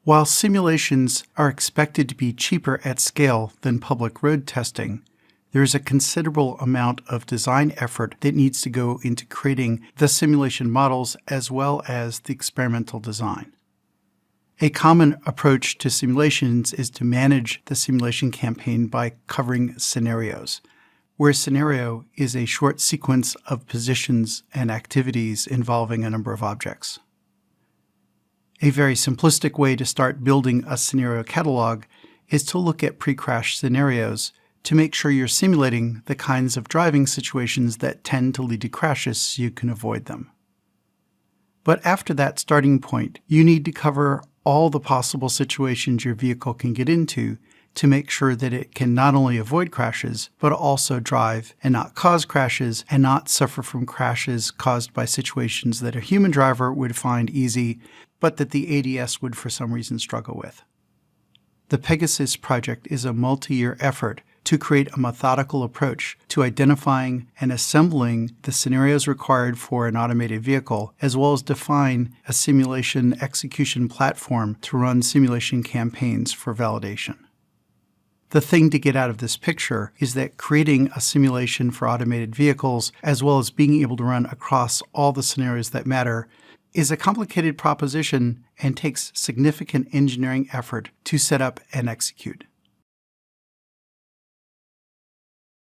While simulations are expected to be cheaper at scale than public road testing, there is a considerable amount of design effort that needs to go into creating the simulation models as well as the experimental design. A common approach to simulations is to manage the simulation campaign by covering scenarios, where a scenario is a short sequence of positions and activities involving a number of objects. A very simplistic way to start building a scenario catalog is to look at pre-crash scenarios to make sure you're simulating the kinds of driving situations that tend to lead to crashes so you can avoid them. But after that starting point, you need to cover all the possible situations your vehicle can get into to make sure that it can not only avoid crashes, but also drive and not cause crashes and not suffer from crashes caused by situations that a human driver would find easy, but that the ADS would for some reason struggle with. The Pegasus project is a multi-year effort to create a methodical approach to identifying and assembling the scenarios required for an automated vehicle, as well as define a simulation execution platform to run simulation campaigns for validation. The thing to get out of this picture is that creating a simulation for automated vehicles, as well as being able to run across all the scenarios that matter, is a complicated proposition and takes significant engineering effort to set up and execute.